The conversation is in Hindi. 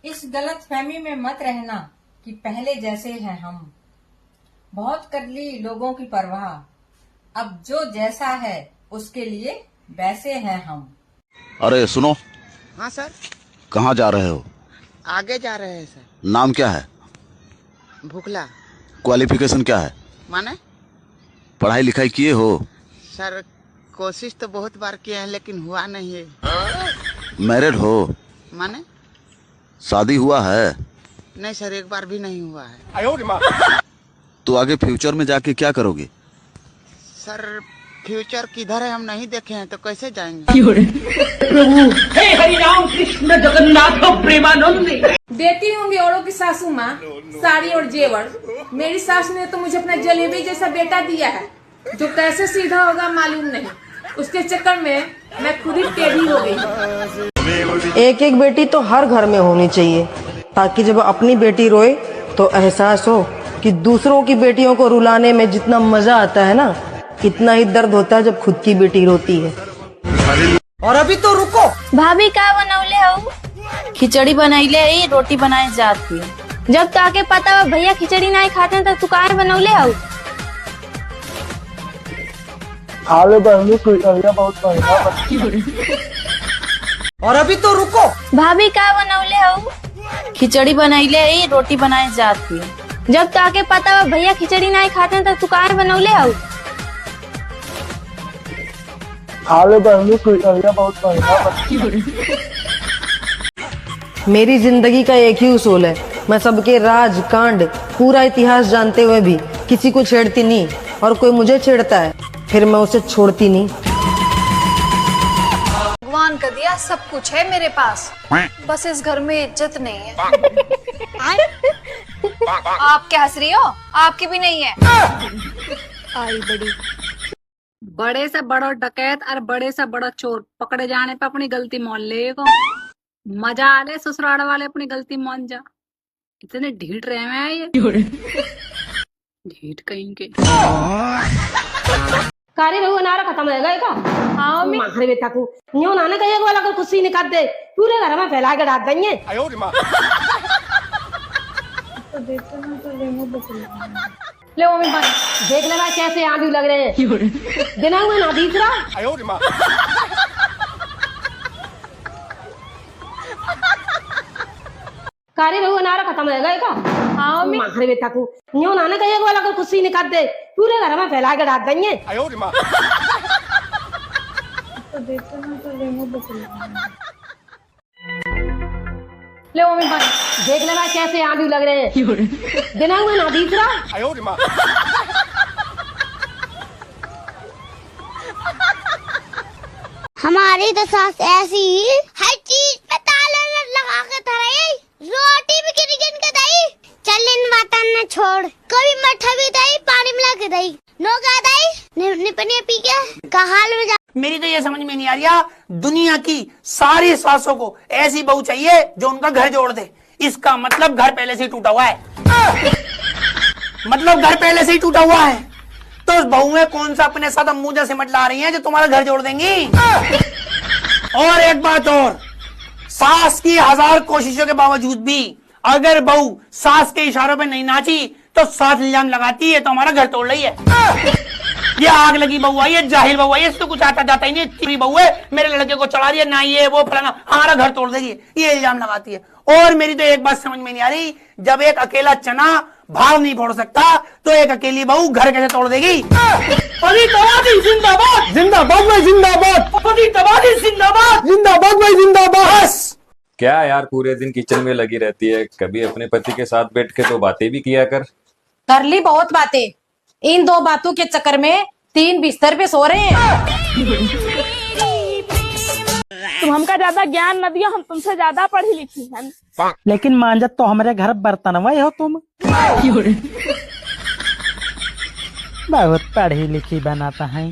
इस गलतफहमी में मत रहना कि पहले जैसे हैं हम। बहुत कर ली लोगों की परवाह, अब जो जैसा है उसके लिए वैसे हैं हम। अरे सुनो। हाँ सर। कहाँ जा रहे हो? आगे जा रहे हैं सर। नाम क्या है? भूखला। क्वालिफिकेशन क्या है? माने? पढ़ाई लिखाई किए हो? सर कोशिश तो बहुत बार किए हैं लेकिन हुआ नहीं है। मैरिड हो? माने? शादी हुआ है? नहीं सर, एक बार भी नहीं हुआ है। तो आगे फ्यूचर में जाके क्या करोगे? सर फ्यूचर किधर है हम नहीं देखे हैं तो कैसे जाएंगे। प्रभु हे हरि राम कृष्ण जगन्नाथ प्रेमानंद। देती होंगी औरों की सासू माँ साड़ी और जेवर, मेरी सास ने तो मुझे अपना जलेबी जैसा बेटा दिया है जो कैसे सीधा होगा मालूम नहीं। उसके चक्कर में मैं खुद ही टेढ़ी हो गई। एक एक बेटी तो हर घर में होनी चाहिए ताकि जब अपनी बेटी रोए तो एहसास हो कि दूसरों की बेटियों को रुलाने में जितना मजा आता है ना, इतना ही दर्द होता है जब खुद की बेटी रोती है। और अभी तो रुको। भाभी का बनौले हो? खिचड़ी बनैले है, रोटी बनाए जाती है। जब ताके पता हो भैया खिचड़ी नहीं खाते हैं तो तू काहे बनौले हो? बहुत और अभी तो रुको। भाभी का बनौले हो? खिचड़ी बनैले है, रोटी बनाए जाती है। जब ताके पता हो भैया खिचड़ी नहीं खाते हैं तो तू काहे बनौले हो? मेरी जिंदगी का एक ही उसूल है, मैं सबके राज कांड पूरा इतिहास जानते हुए भी किसी को छेड़ती नहीं, और कोई मुझे छेड़ता है फिर मैं उसे छोड़ती नहीं। भगवान का दिया सब कुछ है मेरे पास, बस इस घर में इज्जत नहीं है। आप क्या हंस रही हो? आपकी भी नहीं है। आई बड़ी। बड़े से बड़ा डकैत और बड़े से बड़ा चोर पकड़े जाने पे अपनी गलती मान लेगा। मजा आ ले ससुराल वाले अपनी गलती मान जा। इतने ढीठ रहे हैं ये ढीठ कहीं के। कार्य बहु अनारा खत्म हो गए का? हाँ मैं मारे बेटा को न्यू नाने का एक वाला को कुछ निकाल दे, पूरे घर में फैला के डाल देंगे। ले वो मैं देख लेना कैसे आंधी लग रहे हैं। बिना हुए ना दूसरा। कार्य बहु अनारा खत्म हो गए का? हाँ मैं मारे बेटा को न्यू नाने का एक वाला को कुछ निकाल दे, पूरे घर में फैला के डाल देंगे। ले वो मैं देख लेना कैसे आंधी लग रहे हैं। बिना हुए ना दूसरा। हमारी तो सास ऐसी हर चीज पे ताला लगा के धराई, रोटी भी गिन गिन के दई, चल इन बातन न छोड़, कभी मठा भी दई, पानी मिला के दई, नो गा दई, निपने पी के का हाल में जा। मेरी तो ये समझ में नहीं आ रही, दुनिया की सारी सासों को ऐसी बहू चाहिए जो उनका घर जोड़ दे। इसका मतलब घर पहले से ही टूटा हुआ है। मतलब घर पहले से ही टूटा हुआ है, तो उस बहू में कौन सा अपने साथ अम्मू जैसे मटला रही है जो तुम्हारा घर जोड़ देंगी। और एक बात और, सास की 1000 कोशिशों के बावजूद भी अगर बहू सास के इशारों पे नहीं नाची तो सास इल्जाम लगाती है तो हमारा घर तोड़ रही है। ये आग लगी बहू आई है, जाहिल बहू आई है, इसको कुछ आता जाता ही नहीं, चिड़ी बहू है, मेरे लड़के को चढ़ा रही है, ना ये वो फलाना, हमारा घर तोड़ देगी, ये इल्जाम लगाती है। और मेरी तो एक बात समझ में नहीं आ रही, जब एक अकेला चना भाव नहीं फोड़ सकता तो एक अकेली बहू घर कैसे तोड़ देगी। पति तबादी जिंदाबाद, जिंदाबाद भाई जिंदाबाद, पति तबादी जिंदाबाद, जिंदाबाद भाई जिंदाबाद। क्या यार पूरे दिन किचन में लगी रहती है, कभी अपने पति के साथ बैठ के तो बातें भी किया कर। कर ली बहुत बातें, इन 2 बातों के चक्कर में 3 बिस्तर पे सो रहे हैं। तुम हमका ज्यादा ज्ञान न दिया, हम तुमसे ज्यादा पढ़ी लिखी हैं। लेकिन मांजत तो हमारे घर बर्तनवा हो तुम। बहुत पढ़ी लिखी बनाता है।